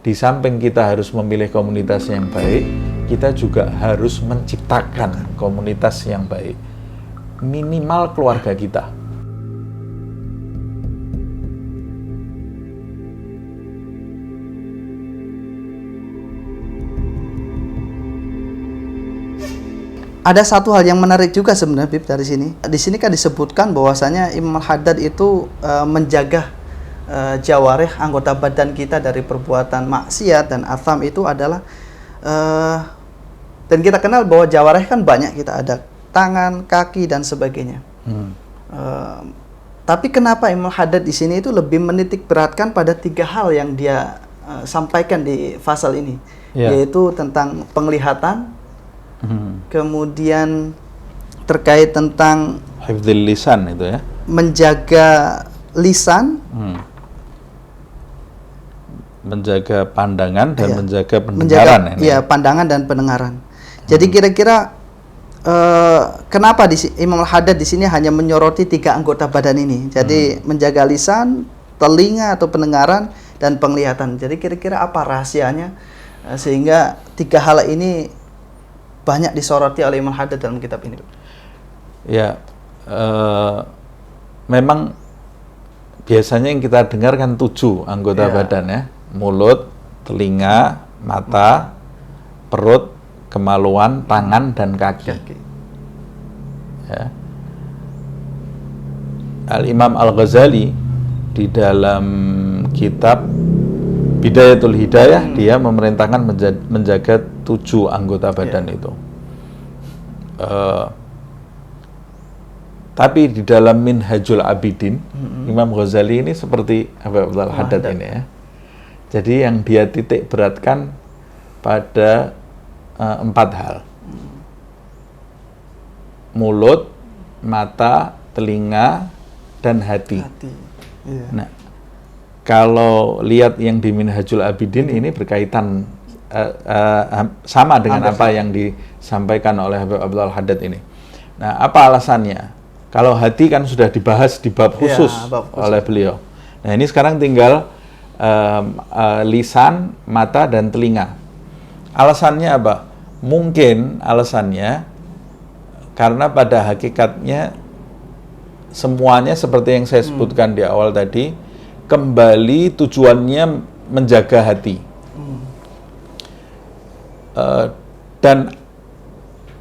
di samping kita harus memilih komunitas yang baik, kita juga harus menciptakan komunitas yang baik. Minimal keluarga kita. Ada satu hal yang menarik juga sebenarnya, Bib, dari sini. Di sini kan disebutkan bahwasanya Imam Al-Haddad itu menjaga jawarih anggota badan kita dari perbuatan maksiat dan atham itu adalah dan kita kenal bahwa jawarih kan banyak, kita ada tangan, kaki dan sebagainya. Tapi kenapa Imam Al-Haddad di sini itu lebih menitik beratkan pada 3 hal yang dia sampaikan di pasal ini, yaitu tentang penglihatan, kemudian terkait tentang Hifdzul lisan itu ya, menjaga lisan, menjaga pandangan dan menjaga pendengaran. Iya, pandangan dan pendengaran. Jadi kira-kira kenapa Imam Al-Haddad di sini hanya menyoroti 3 anggota badan ini? Jadi menjaga lisan, telinga atau pendengaran dan penglihatan. Jadi kira-kira apa rahasianya sehingga 3 hal ini banyak disoroti oleh Imam Al-Haddad dalam kitab ini? Ya, memang biasanya yang kita dengar kan 7 anggota badan ya. Mulut, telinga, mata, perut, kemaluan, tangan, dan kaki. Ya. Al-Imam Al-Ghazali di dalam kitab Bidayatul Hidayah, dia memerintahkan menjaga 7 anggota badan itu. Tapi di dalam Minhajul Abidin, Imam Ghazali ini seperti Habib Al-Haddad ini ya. Jadi yang dia titik beratkan pada 4 hal. Mulut, mata, telinga, dan hati. Nah, kalau lihat yang di Minhajul Abidin ini berkaitan sama dengan apa yang disampaikan oleh Habib Abdul Haddad ini. Nah, apa alasannya? Kalau hati kan sudah dibahas di bab khusus oleh beliau. Nah, ini sekarang tinggal lisan, mata, dan telinga. Alasannya apa? Mungkin alasannya karena pada hakikatnya semuanya seperti yang saya sebutkan di awal tadi, kembali tujuannya menjaga hati. Dan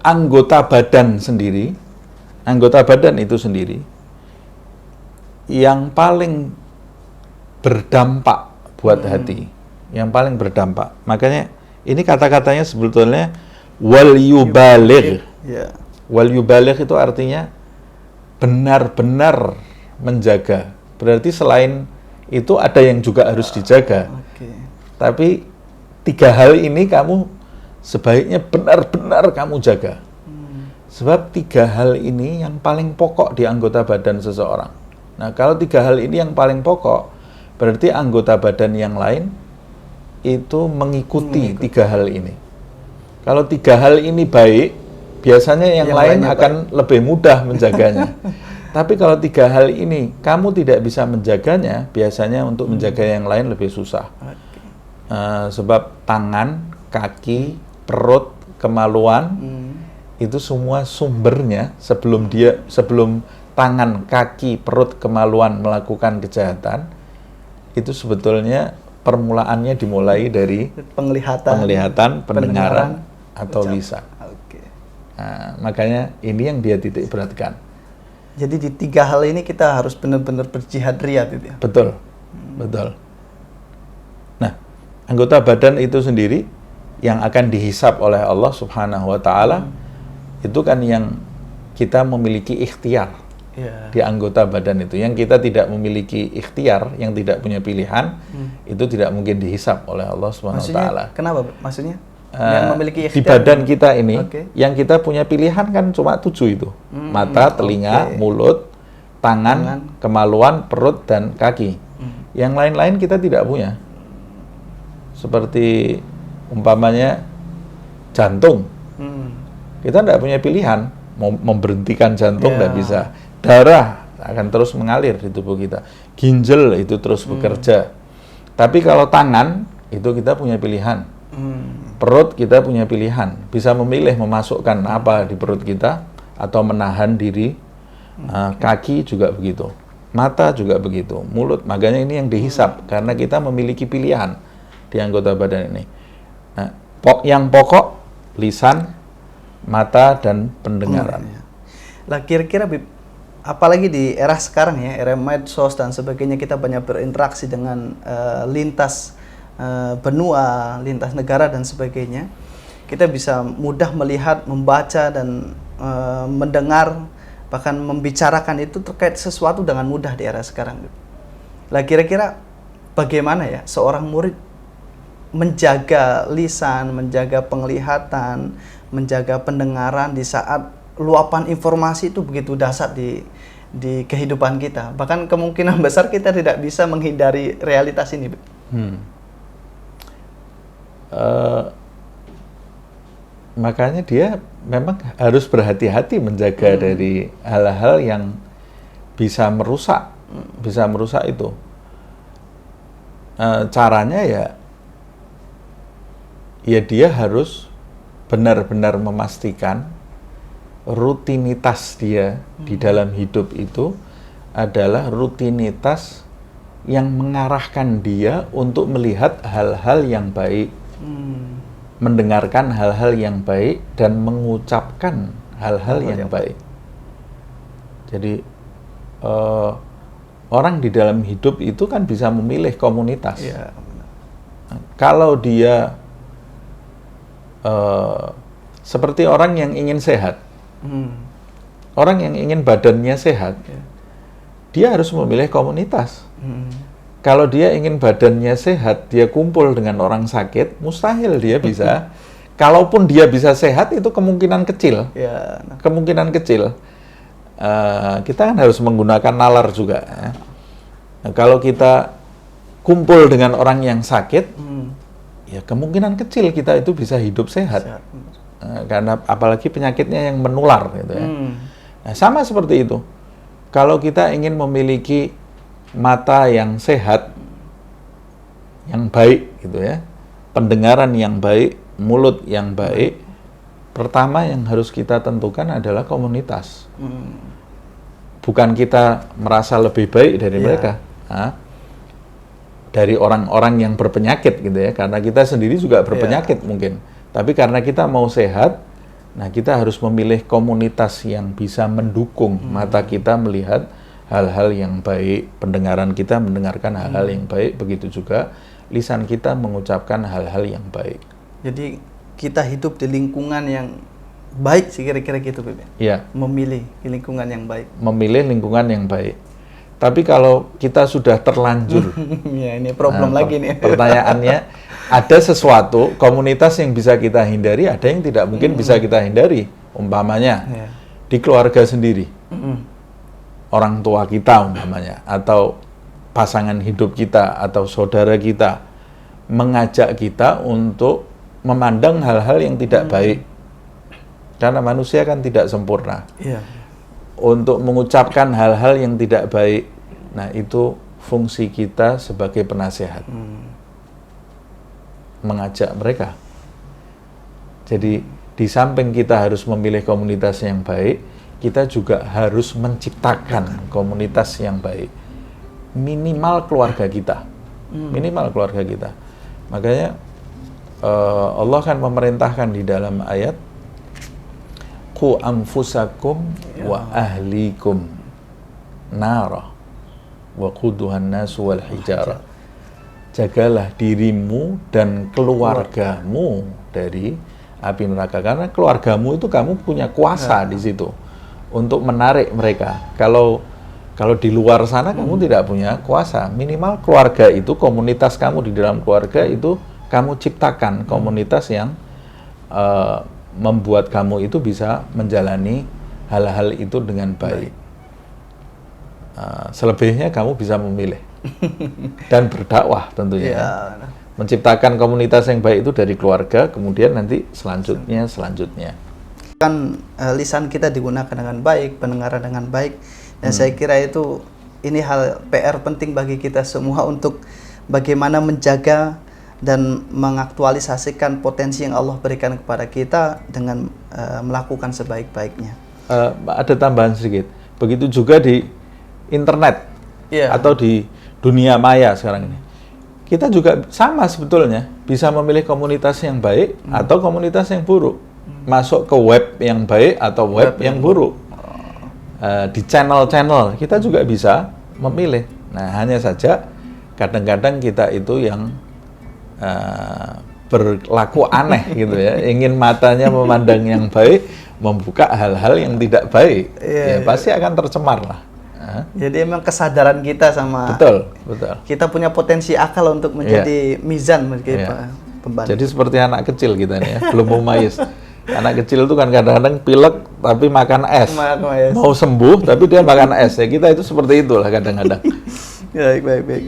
anggota badan itu sendiri yang paling berdampak buat hati, yang paling berdampak. Makanya ini kata-katanya sebetulnya wal yubaligh. Wal yubaligh itu artinya benar-benar menjaga. Berarti selain itu ada yang juga harus dijaga. Tapi 3 hal ini kamu sebaiknya benar-benar kamu jaga. Sebab 3 hal ini yang paling pokok di anggota badan seseorang. Nah, kalau 3 hal ini yang paling pokok, berarti anggota badan yang lain itu mengikuti 3 hal ini. Kalau 3 hal ini baik, biasanya yang lain akan lebih mudah menjaganya. Tapi kalau 3 hal ini kamu tidak bisa menjaganya, biasanya untuk menjaga yang lain lebih susah. Sebab tangan, kaki, perut, kemaluan itu semua sumbernya sebelum tangan, kaki, perut, kemaluan melakukan kejahatan, itu sebetulnya permulaannya dimulai dari penglihatan, pendengaran atau lisan. Nah, makanya ini yang dia titik beratkan. Jadi di 3 hal ini kita harus benar-benar berjihad riyad itu ya? Betul, betul. Nah, anggota badan itu sendiri yang akan dihisab oleh Allah Subhanahu wa Ta'ala, itu kan yang kita memiliki ikhtiar di anggota badan itu. Yang kita tidak memiliki ikhtiar, yang tidak punya pilihan, itu tidak mungkin dihisab oleh Allah Subhanahu wa Ta'ala. Kenapa? Maksudnya? Yang memiliki ikhtiar, di badan kita ini, yang kita punya pilihan kan cuma 7 itu. Mata, telinga, mulut, tangan, kemaluan, perut, dan kaki. Yang lain-lain kita tidak punya. Seperti umpamanya jantung. Kita tidak punya pilihan, mau memberhentikan jantung tidak bisa. Darah akan terus mengalir di tubuh kita. Ginjal itu terus bekerja. Tapi kalau tangan, itu kita punya pilihan. Perut kita punya pilihan, bisa memilih memasukkan apa di perut kita atau menahan diri. Kaki juga begitu, mata juga begitu, mulut. Makanya ini yang dihisap karena kita memiliki pilihan di anggota badan ini. Nah, yang pokok lisan, mata, dan pendengaran. Lah kira-kira apalagi di era sekarang ya, era medsos dan sebagainya, kita banyak berinteraksi dengan lintas benua, lintas negara dan sebagainya. Kita bisa mudah melihat, membaca dan mendengar, bahkan membicarakan itu terkait sesuatu dengan mudah di era sekarang. Lah kira-kira bagaimana ya seorang murid menjaga lisan, menjaga penglihatan, menjaga pendengaran di saat luapan informasi itu begitu dahsyat di kehidupan kita. Bahkan kemungkinan besar kita tidak bisa menghindari realitas ini. Makanya dia memang harus berhati-hati menjaga dari hal-hal yang bisa merusak itu. Caranya ya dia harus benar-benar memastikan rutinitas dia di dalam hidup itu adalah rutinitas yang mengarahkan dia untuk melihat hal-hal yang baik, mendengarkan hal-hal yang baik, dan mengucapkan hal-hal yang baik. Jadi orang di dalam hidup itu kan bisa memilih komunitas. Kalau dia seperti orang yang ingin sehat, orang yang ingin badannya sehat, dia harus memilih komunitas. Kalau dia ingin badannya sehat, dia kumpul dengan orang sakit, mustahil dia bisa. Kalaupun dia bisa sehat, itu kemungkinan kecil. Kemungkinan kecil. Kita kan harus menggunakan nalar juga. Nah, kalau kita kumpul dengan orang yang sakit, ya kemungkinan kecil kita itu bisa hidup sehat. Karena apalagi penyakitnya yang menular gitu ya. Nah, sama seperti itu. Kalau kita ingin memiliki mata yang sehat, yang baik gitu ya, pendengaran yang baik, mulut yang baik, pertama yang harus kita tentukan adalah komunitas. Bukan kita merasa lebih baik dari mereka, dari orang-orang yang berpenyakit gitu ya, karena kita sendiri juga berpenyakit mungkin. Tapi karena kita mau sehat, nah kita harus memilih komunitas yang bisa mendukung mata kita melihat hal-hal yang baik, pendengaran kita mendengarkan hal-hal yang baik, begitu juga lisan kita mengucapkan hal-hal yang baik. Jadi kita hidup di lingkungan yang baik sih kira-kira gitu, Bebe. Iya. Memilih lingkungan yang baik. Memilih lingkungan yang baik. Tapi kalau kita sudah terlanjur, ya ini problem lagi nih. Pertanyaannya, ada sesuatu komunitas yang bisa kita hindari, ada yang tidak mungkin bisa kita hindari. Umpamanya di keluarga sendiri. Orang tua kita umpamanya, atau pasangan hidup kita, atau saudara kita mengajak kita untuk memandang hal-hal yang tidak baik, karena manusia kan tidak sempurna. Untuk mengucapkan hal-hal yang tidak baik, nah itu fungsi kita sebagai penasehat, mengajak mereka. Jadi di samping kita harus memilih komunitas yang baik, kita juga harus menciptakan komunitas yang baik. Minimal keluarga kita. Minimal keluarga kita. Makanya Allah kan memerintahkan di dalam ayat, Qu anfusakum wa ahlikum nara wa quduhan nasu wal hijara. Jagalah dirimu dan keluargamu dari api neraka. Karena keluargamu itu kamu punya kuasa di situ untuk menarik mereka. Kalau di luar sana kamu tidak punya kuasa. Minimal keluarga itu, komunitas kamu di dalam keluarga itu kamu ciptakan komunitas yang membuat kamu itu bisa menjalani hal-hal itu dengan baik. Selebihnya kamu bisa memilih dan berdakwah tentunya. Menciptakan komunitas yang baik itu dari keluarga, kemudian nanti selanjutnya. Kan lisan kita digunakan dengan baik, pendengaran dengan baik, dan saya kira ini hal PR penting bagi kita semua untuk bagaimana menjaga dan mengaktualisasikan potensi yang Allah berikan kepada kita dengan melakukan sebaik-baiknya. Ada tambahan sedikit. Begitu juga di internet atau di dunia maya sekarang ini. Kita juga sama sebetulnya, bisa memilih komunitas yang baik atau komunitas yang buruk. Masuk ke web yang baik atau web yang buruk. Di channel-channel kita juga bisa memilih. Nah, hanya saja kadang-kadang kita itu yang berlaku aneh gitu ya, ingin matanya memandang yang baik, membuka hal-hal yang tidak baik, pasti akan tercemar lah. Jadi emang kesadaran kita sama betul. Kita punya potensi akal untuk menjadi mizan bagi pembantu. Jadi seperti anak kecil kita nih ya, belum mumayyiz. Anak kecil itu kan kadang-kadang pilek tapi makan es. Mau sembuh tapi dia makan es. Ya kita itu seperti itulah kadang-kadang. Baik.